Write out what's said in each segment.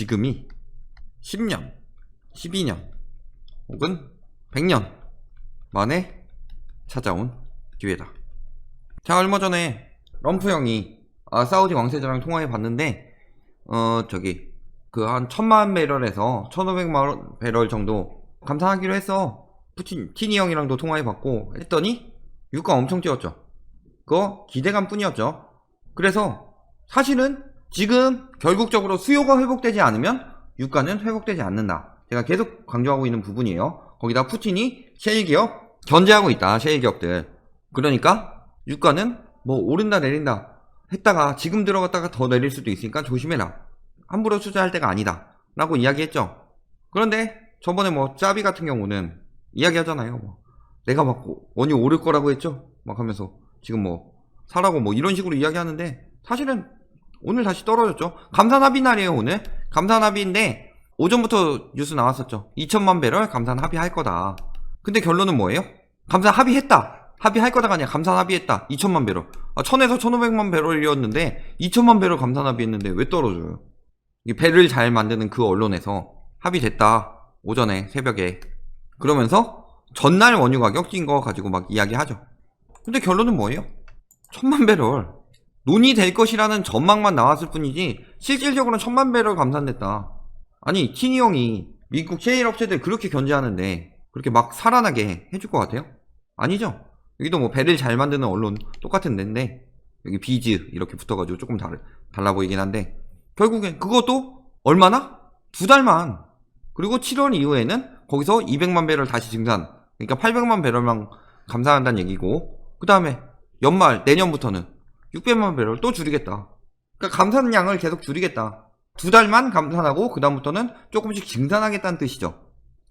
지금이 10년, 12년 혹은 100년 만에 찾아온 기회다. 자, 얼마 전에 럼프 형이 사우디 왕세자랑 통화해 봤는데 그 한 1000만 배럴에서 1500만 배럴 정도 감산하기로 했어. 티니 형이랑도 통화해 봤고 했더니 유가 엄청 뛰었죠. 그거 기대감 뿐이었죠. 그래서 사실은 지금 결국적으로 수요가 회복되지 않으면 유가는 회복되지 않는다. 제가 계속 강조하고 있는 부분이에요. 거기다 푸틴이 셰일 기업 견제하고 있다. 셰일 기업들. 그러니까 유가는 뭐 오른다 내린다 했다가 지금 들어갔다가 더 내릴 수도 있으니까 조심해라. 함부로 투자할 때가 아니다 라고 이야기했죠. 그런데 저번에 뭐 짜비 같은 경우는 이야기하잖아요. 뭐 내가 막 원유 오를 거라고 했죠. 막 하면서 지금 뭐 사라고 뭐 이런 식으로 이야기하는데 사실은 오늘 다시 떨어졌죠. 감산 합의 날이에요. 오늘 감산 합의인데 오전부터 뉴스 나왔었죠. 2000만 배럴 감산 합의할 거다. 근데 결론은 뭐예요? 감산 합의했다. 합의할 거다가 아니라 감산 합의했다. 2000만 배럴. 1000에서 1500만 배럴이었는데 2000만 배럴 감산 합의했는데 왜 떨어져요? 이 배를 잘 만드는 그 언론에서 합의됐다. 오전에 새벽에. 그러면서 전날 원유 가격 뛴 거 가지고 막 이야기하죠. 근데 결론은 뭐예요? 1000만 배럴 논의될 것이라는 전망만 나왔을 뿐이지 실질적으로는 1000만 배럴 감산됐다. 아니 티니 형이 미국 셰일 업체들 그렇게 견제하는데 그렇게 막 살아나게 해줄 것 같아요? 아니죠. 여기도 뭐 배를 잘 만드는 언론 똑같은 데인데 여기 비즈 이렇게 붙어가지고 조금 달라 보이긴 한데 결국엔 그것도 얼마나? 2달만. 그리고 7월 이후에는 거기서 200만 배럴 다시 증산. 그러니까 800만 배럴만 감산한다는 얘기고 그 다음에 연말 내년부터는 600만 배럴 또 줄이겠다. 그러니까 감산량을 계속 줄이겠다. 2달만 감산하고 그 다음부터는 조금씩 증산하겠다는 뜻이죠.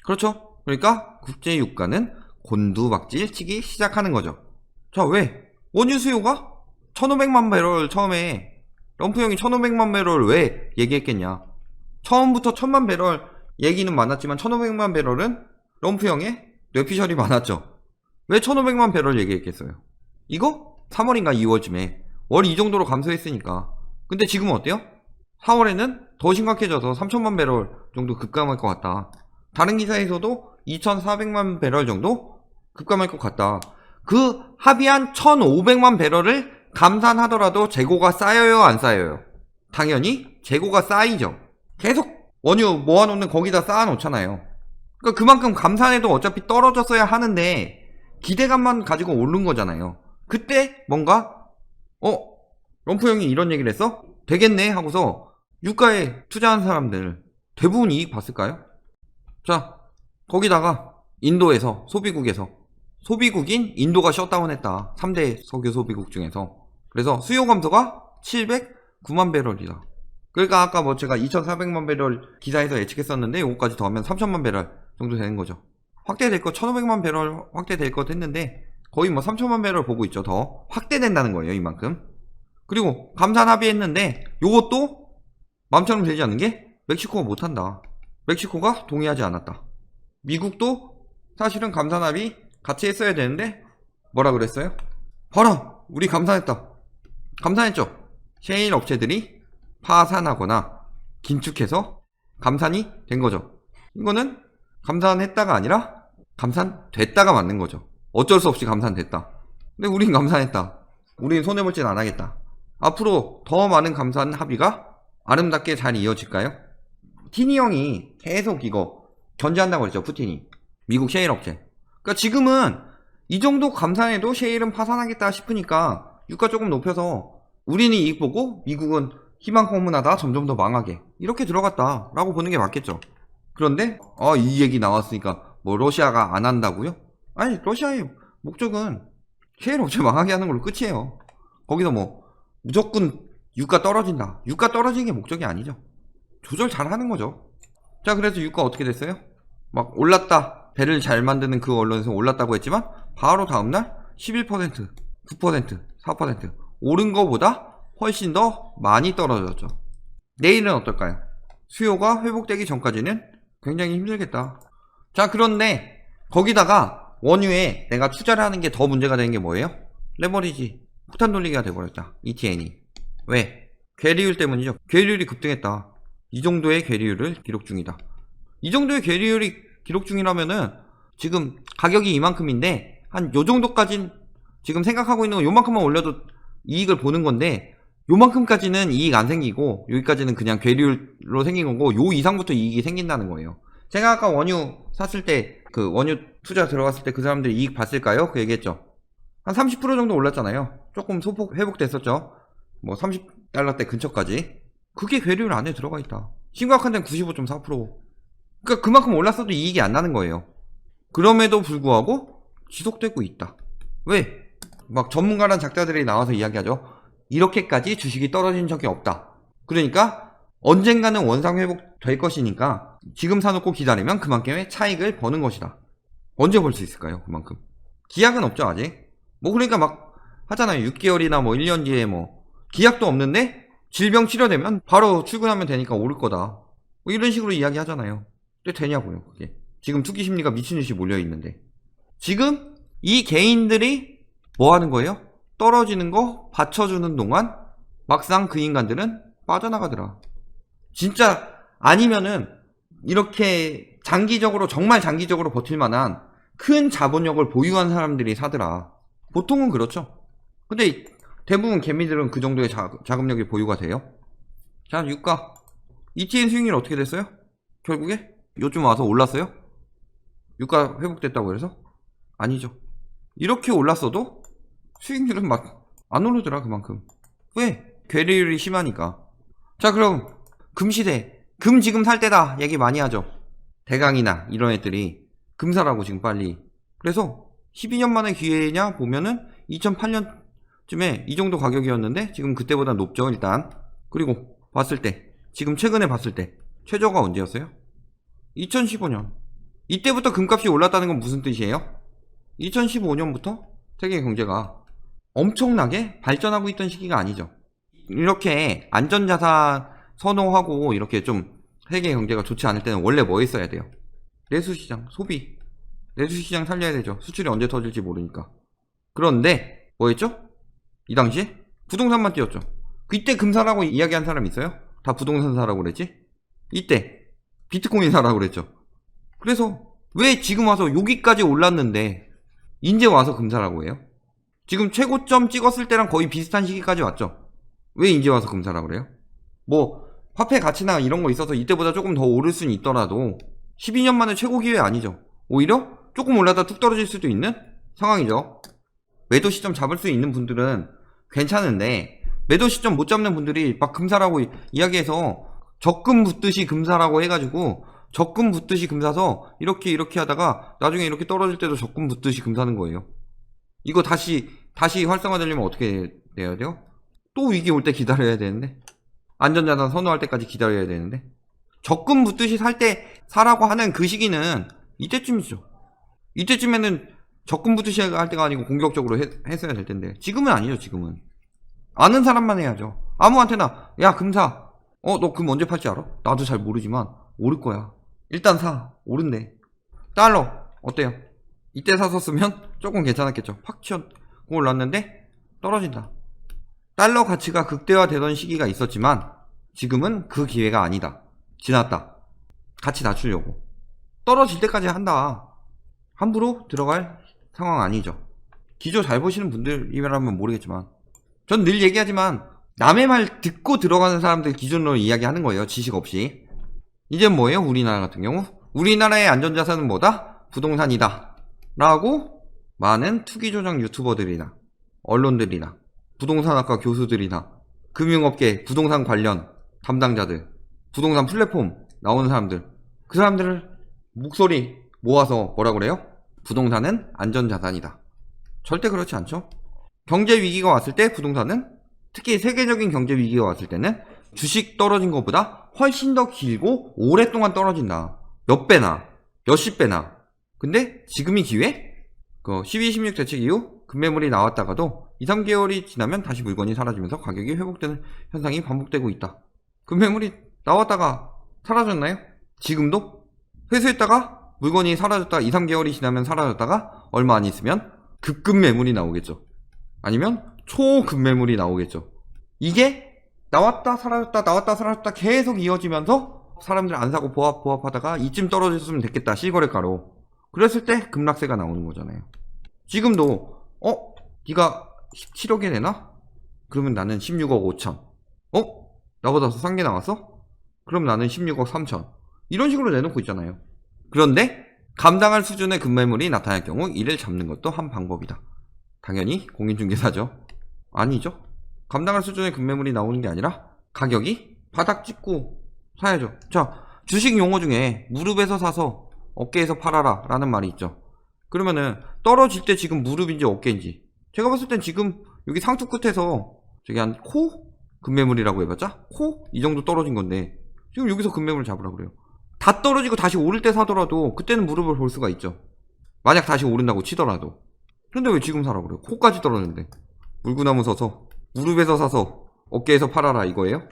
그렇죠? 그러니까 국제 유가는 곤두박질 치기 시작하는 거죠. 자, 왜? 원유 수요가 1500만 배럴 처음에 럼프 형이 1500만 배럴 왜 얘기했겠냐. 처음부터 1000만 배럴 얘기는 많았지만 1500만 배럴은 럼프 형의 뇌피셜이 많았죠. 왜 1500만 배럴 얘기했겠어요? 이거 3월인가 2월쯤에 월 이 정도로 감소했으니까. 근데 지금은 어때요? 4월에는 더 심각해져서 3000만 배럴 정도 급감할 것 같다. 다른 기사에서도 2400만 배럴 정도 급감할 것 같다. 그 합의한 1500만 배럴을 감산하더라도 재고가 쌓여요 안 쌓여요? 당연히 재고가 쌓이죠. 계속 원유 모아놓는 거기다 쌓아놓잖아요. 그러니까 그만큼 감산해도 어차피 떨어졌어야 하는데 기대감만 가지고 오른 거잖아요. 그때 뭔가 럼프 형이 이런 얘기를 했어? 되겠네 하고서 유가에 투자한 사람들 대부분 이익 봤을까요? 자, 거기다가 인도에서 소비국인 인도가 셧다운했다. 3대 석유 소비국 중에서. 그래서 수요 감소가 709만 배럴이다. 그러니까 아까 뭐 제가 2400만 배럴 기사에서 예측했었는데 이거까지 더하면 3000만 배럴 정도 되는 거죠. 확대될 거 1500만 배럴 확대될 것 했는데 거의 뭐 3000만 배럴 보고 있죠. 더 확대된다는 거예요. 이만큼. 그리고 감산 합의했는데 요것도 마음처럼 되지 않는 게 멕시코가 못한다. 멕시코가 동의하지 않았다. 미국도 사실은 감산 합의 같이 했어야 되는데 뭐라 그랬어요? 봐라 우리 감산했다. 감산했죠. 셰일 업체들이 파산하거나 긴축해서 감산이 된 거죠. 이거는 감산했다가 아니라 감산됐다가 맞는 거죠. 어쩔 수 없이 감산됐다. 근데 우린 감산했다. 우린 손해볼진 안 하겠다. 앞으로 더 많은 감산 합의가 아름답게 잘 이어질까요? 티니 형이 계속 이거 견제한다고 그랬죠. 푸틴이. 미국 셰일 업체. 그러니까 지금은 이 정도 감산해도 셰일은 파산하겠다 싶으니까 유가 조금 높여서 우리는 이익 보고 미국은 희망고문하다 점점 더 망하게 이렇게 들어갔다 라고 보는 게 맞겠죠. 그런데 이 얘기 나왔으니까 뭐 러시아가 안 한다고요? 아니 러시아의 목적은 셰일 업체 망하게 하는 걸로 끝이에요. 거기서 뭐 무조건 유가 떨어진다. 유가 떨어지는 게 목적이 아니죠. 조절 잘 하는 거죠. 자, 그래서 유가 어떻게 됐어요? 막 올랐다. 배를 잘 만드는 그 언론에서 올랐다고 했지만 바로 다음날 11%, 9%, 4% 오른 거보다 훨씬 더 많이 떨어졌죠. 내일은 어떨까요? 수요가 회복되기 전까지는 굉장히 힘들겠다. 자, 그런데 거기다가 원유에 내가 투자를 하는 게 더 문제가 되는 게 뭐예요? 레버리지, 폭탄 돌리기가 돼버렸다. ETN이. 왜? 괴리율 때문이죠. 괴리율이 급등했다. 이 정도의 괴리율을 기록 중이다. 이 정도의 괴리율이 기록 중이라면은 지금 가격이 이만큼인데 한 요 정도까진 지금 생각하고 있는 건 요만큼만 올려도 이익을 보는 건데, 요만큼까지는 이익 안 생기고 여기까지는 그냥 괴리율로 생긴 거고, 요 이상부터 이익이 생긴다는 거예요. 제가 아까 원유 샀을 때, 그 원유 투자 들어갔을 때 그 사람들이 이익 봤을까요? 그 얘기했죠. 한 30% 정도 올랐잖아요. 조금 소폭 회복됐었죠. 뭐 30달러대 근처까지. 그게 괴리율 안에 들어가 있다. 심각한 데는 95.4%. 그러니까 그만큼 올랐어도 이익이 안 나는 거예요. 그럼에도 불구하고 지속되고 있다. 왜? 막 전문가란 작자들이 나와서 이야기하죠. 이렇게까지 주식이 떨어진 적이 없다. 그러니까 언젠가는 원상 회복될 것이니까 지금 사놓고 기다리면 그만큼의 차익을 버는 것이다. 언제 벌 수 있을까요? 그만큼. 기약은 없죠, 아직. 뭐 그러니까 막 하잖아요. 6개월이나 뭐 1년 뒤에 뭐 기약도 없는데 질병 치료되면 바로 출근하면 되니까 오를 거다. 뭐 이런 식으로 이야기 하잖아요. 근데 되냐고요, 그게. 지금 투기 심리가 미친듯이 몰려있는데. 지금 이 개인들이 뭐 하는 거예요? 떨어지는 거 받쳐주는 동안 막상 그 인간들은 빠져나가더라. 진짜 아니면은 이렇게 장기적으로, 정말 장기적으로 버틸 만한 큰 자본력을 보유한 사람들이 사더라. 보통은 그렇죠. 근데 대부분 개미들은 그 정도의 자금력이 보유가 돼요. 자, 유가 ETN 수익률 어떻게 됐어요? 결국에 요즘 와서 올랐어요? 유가 회복됐다고 해서? 아니죠. 이렇게 올랐어도 수익률은 막 안 오르더라, 그만큼. 왜? 괴리율이 심하니까. 자, 그럼 금시대, 금 지금 살 때다 얘기 많이 하죠. 대강이나 이런 애들이 금 사라고 지금 빨리. 그래서 12년 만의 기회냐 보면은 2008년쯤에 이 정도 가격이었는데 지금 그때보다 높죠, 일단. 그리고 봤을 때, 지금 최근에 봤을 때 최저가 언제였어요? 2015년. 이때부터 금값이 올랐다는 건 무슨 뜻이에요? 2015년부터 세계 경제가 엄청나게 발전하고 있던 시기가 아니죠. 이렇게 안전자산 선호하고 이렇게 좀 세계 경제가 좋지 않을 때는 원래 뭐 했어야 돼요? 내수시장, 소비. 내수시장 살려야 되죠. 수출이 언제 터질지 모르니까. 그런데 뭐 했죠? 이 당시에 부동산만 뛰었죠. 이때 금 사라고 이야기한 사람 있어요? 다 부동산 사라고 그랬지? 이때 비트코인 사라고 그랬죠. 그래서 왜 지금 와서 여기까지 올랐는데 이제 와서 금 사라고 해요? 지금 최고점 찍었을 때랑 거의 비슷한 시기까지 왔죠. 왜 이제 와서 금 사라고 그래요? 뭐 화폐 가치나 이런 거 있어서 이때보다 조금 더 오를 수는 있더라도 12년 만에 최고 기회 아니죠. 오히려 조금 올라다 툭 떨어질 수도 있는 상황이죠. 매도 시점 잡을 수 있는 분들은 괜찮은데, 매도 시점 못 잡는 분들이 막 금사라고 이야기해서 적금 붙듯이 금사라고 해가지고 적금 붙듯이 금사서 이렇게 하다가 나중에 이렇게 떨어질 때도 적금 붙듯이 금사는 거예요. 이거 다시 활성화되려면 어떻게 돼야 돼요? 또 위기 올 때 기다려야 되는데, 안전자산 선호할 때까지 기다려야 되는데, 적금 붙듯이 살 때 사라고 하는 그 시기는 이때쯤이죠. 이때쯤에는 적금 붙듯이 할 때가 아니고 공격적으로 했어야 될 텐데, 지금은 아니죠. 지금은 아는 사람만 해야죠. 아무한테나 야 금 사. 너 금 언제 팔지 알아? 나도 잘 모르지만 오를 거야. 일단 사. 오른대. 달러 어때요? 이때 샀었으면 조금 괜찮았겠죠. 팍 튀어 올랐는데 떨어진다. 달러 가치가 극대화되던 시기가 있었지만 지금은 그 기회가 아니다. 지났다. 가치 낮추려고 떨어질 때까지 한다. 함부로 들어갈 상황 아니죠. 기조 잘 보시는 분들이라면 모르겠지만, 전 늘 얘기하지만 남의 말 듣고 들어가는 사람들 기준으로 이야기하는 거예요. 지식 없이. 이제 뭐예요? 우리나라 같은 경우 우리나라의 안전자산은 뭐다? 부동산이다 라고 많은 투기조작 유튜버들이나 언론들이나 부동산학과 교수들이나 금융업계 부동산 관련 담당자들, 부동산 플랫폼 나오는 사람들, 그 사람들을 목소리 모아서 뭐라 그래요? 부동산은 안전자산이다. 절대 그렇지 않죠. 경제 위기가 왔을 때 부동산은, 특히 세계적인 경제 위기가 왔을 때는 주식 떨어진 것보다 훨씬 더 길고 오랫동안 떨어진다. 몇 배나, 몇십 배나. 근데 지금이 기회? 그 12.16 대책 이후 급매물이 나왔다가도 2-3개월이 지나면 다시 물건이 사라지면서 가격이 회복되는 현상이 반복되고 있다. 급매물이 나왔다가 사라졌나요? 지금도? 회수했다가 물건이 사라졌다가 2-3개월이 지나면 사라졌다가 얼마 안 있으면 급매물이 나오겠죠. 아니면 초급매물이 나오겠죠. 이게 나왔다 사라졌다 나왔다 사라졌다 계속 이어지면서 사람들이 안 사고 보합하다가 이쯤 떨어졌으면 됐겠다, 실거래가로. 그랬을 때 급락세가 나오는 거잖아요. 지금도 네가 17억에 내나? 그러면 나는 16억 5천. 나보다 더 싼 게 나왔어? 그럼 나는 16억 3천. 이런 식으로 내놓고 있잖아요. 그런데 감당할 수준의 급매물이 나타날 경우 이를 잡는 것도 한 방법이다. 당연히 공인중개사죠. 아니죠. 감당할 수준의 급매물이 나오는 게 아니라 가격이 바닥 찍고 사야죠. 자, 주식 용어 중에 무릎에서 사서 어깨에서 팔아라 라는 말이 있죠. 그러면은 떨어질 때 지금 무릎인지 어깨인지, 제가 봤을 땐 지금 여기 상투 끝에서 저기 한 코? 급매물이라고 해봤자? 코? 이 정도 떨어진 건데 지금 여기서 급매물 잡으라 그래요. 다 떨어지고 다시 오를 때 사더라도 그때는 무릎을 볼 수가 있죠. 만약 다시 오른다고 치더라도. 근데 왜 지금 사라 그래요? 코까지 떨어졌는데. 물구나무 서서 무릎에서 사서 어깨에서 팔아라 이거예요?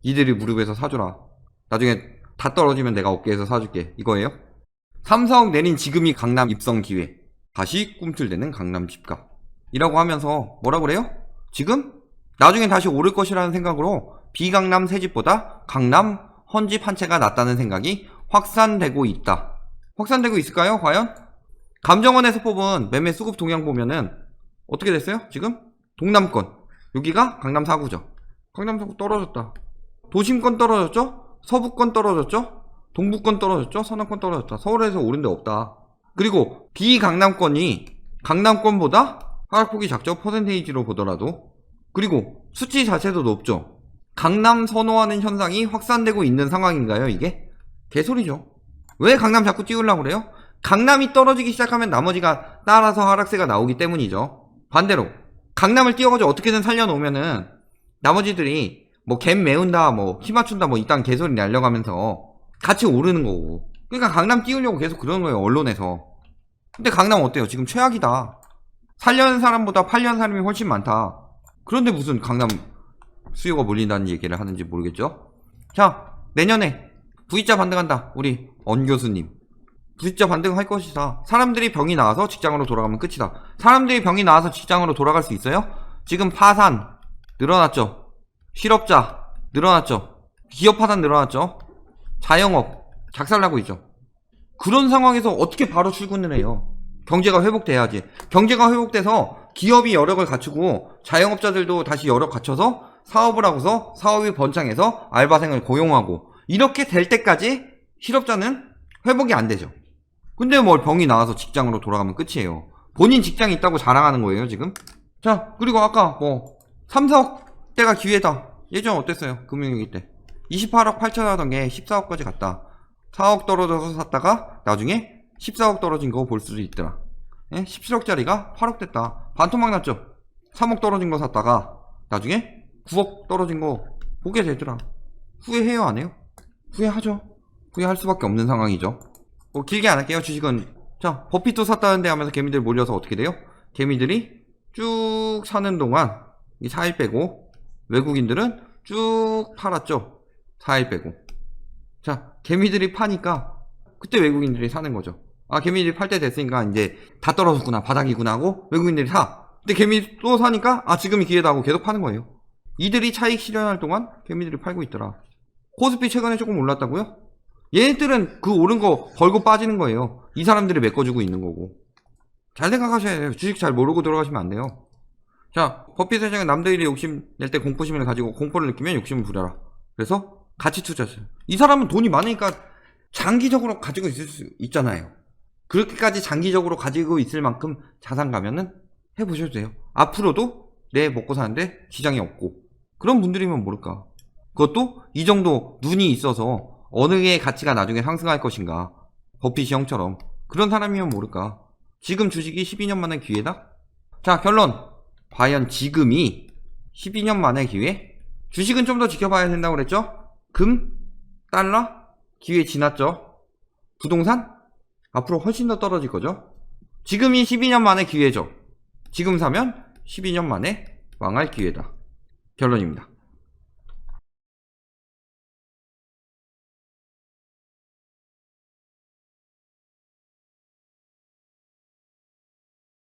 이들이 무릎에서 사주라, 나중에 다 떨어지면 내가 어깨에서 사줄게 이거예요? 3, 4억 내린 지금이 강남 입성 기회, 다시 꿈틀대는 강남 집값 이라고 하면서 뭐라 그래요? 지금? 나중에 다시 오를 것이라는 생각으로 비강남 새집보다 강남 헌집 한 채가 낫다는 생각이 확산되고 있다. 확산되고 있을까요? 과연? 감정원에서 뽑은 매매 수급 동향 보면은 어떻게 됐어요? 지금? 동남권 여기가 강남 4구죠. 강남 4구 떨어졌다. 도심권 떨어졌죠? 서부권 떨어졌죠? 동부권 떨어졌죠? 서남권 떨어졌다. 서울에서 오른 데 없다. 그리고 비강남권이 강남권보다 하락폭이 작죠? 퍼센테이지로 보더라도. 그리고 수치 자체도 높죠. 강남 선호하는 현상이 확산되고 있는 상황인가요, 이게? 개소리죠. 왜 강남 자꾸 띄우려고 그래요? 강남이 떨어지기 시작하면 나머지가 따라서 하락세가 나오기 때문이죠. 반대로 강남을 띄워가지고 어떻게든 살려놓으면은 나머지들이 뭐 갭 메운다, 뭐 키 맞춘다, 뭐 이딴 개소리 날려가면서 같이 오르는 거고. 그러니까 강남 띄우려고 계속 그러는 거예요, 언론에서. 근데 강남 어때요? 지금 최악이다. 살려는 사람보다 팔려는 사람이 훨씬 많다. 그런데 무슨 강남 수요가 몰린다는 얘기를 하는지 모르겠죠? 자, 내년에 V자 반등한다. 우리 언 교수님. V자 반등할 것이다. 사람들이 병이 나와서 직장으로 돌아가면 끝이다. 사람들이 병이 나와서 직장으로 돌아갈 수 있어요? 지금 파산 늘어났죠. 실업자 늘어났죠. 기업 파산 늘어났죠. 자영업 작살나고 있죠. 그런 상황에서 어떻게 바로 출근을 해요? 경제가 회복돼야지. 경제가 회복돼서 기업이 여력을 갖추고 자영업자들도 다시 여력 갖춰서 사업을 하고서 사업이 번창해서 알바생을 고용하고 이렇게 될 때까지 실업자는 회복이 안 되죠. 근데 뭘 병이 나와서 직장으로 돌아가면 끝이에요. 본인 직장이 있다고 자랑하는 거예요, 지금? 자, 그리고 아까 뭐 3, 4억 대가 기회다. 예전 어땠어요? 금융위기 때 28억 8천 하던 게 14억까지 갔다. 4억 떨어져서 샀다가 나중에 14억 떨어진 거 볼 수도 있더라. 17억짜리가 8억 됐다. 반토막 났죠? 3억 떨어진 거 샀다가 나중에 9억 떨어진 거 보게 되더라. 후회해요, 안 해요? 후회하죠. 후회할 수밖에 없는 상황이죠. 뭐 길게 안 할게요, 주식은. 자, 버핏도 샀다는데 하면서 개미들 몰려서 어떻게 돼요? 개미들이 쭉 사는 동안 4일 빼고 외국인들은 쭉 팔았죠. 4일 빼고. 자, 개미들이 파니까 그때 외국인들이 사는 거죠. 아, 개미들이 팔 때 됐으니까 이제 다 떨어졌구나, 바닥이구나 하고 외국인들이 사. 근데 개미 또 사니까 아, 지금이 기회다 하고 계속 파는 거예요. 이들이 차익 실현할 동안 개미들이 팔고 있더라. 코스피 최근에 조금 올랐다고요? 얘네들은 그 오른 거 벌고 빠지는 거예요. 이 사람들이 메꿔주고 있는 거고. 잘 생각하셔야 돼요. 주식 잘 모르고 들어가시면 안 돼요. 자, 버핏 회장은 남들이 욕심 낼 때 공포심을 가지고 공포를 느끼면 욕심을 부려라. 그래서 같이 투자하세요. 이 사람은 돈이 많으니까 장기적으로 가지고 있을 수 있잖아요. 그렇게까지 장기적으로 가지고 있을 만큼 자산 가면은 해보셔도 돼요. 앞으로도 내 먹고 사는데 지장이 없고. 그런 분들이면 모를까. 그것도 이 정도 눈이 있어서 어느 게 가치가 나중에 상승할 것인가. 버핏이 형처럼. 그런 사람이면 모를까. 지금 주식이 12년 만의 기회다? 자, 결론. 과연 지금이 12년 만의 기회? 주식은 좀 더 지켜봐야 된다고 그랬죠? 금? 달러? 기회 지났죠? 부동산? 앞으로 훨씬 더 떨어질 거죠? 지금이 12년 만의 기회죠. 지금 사면 12년 만에 망할 기회다. 결론입니다.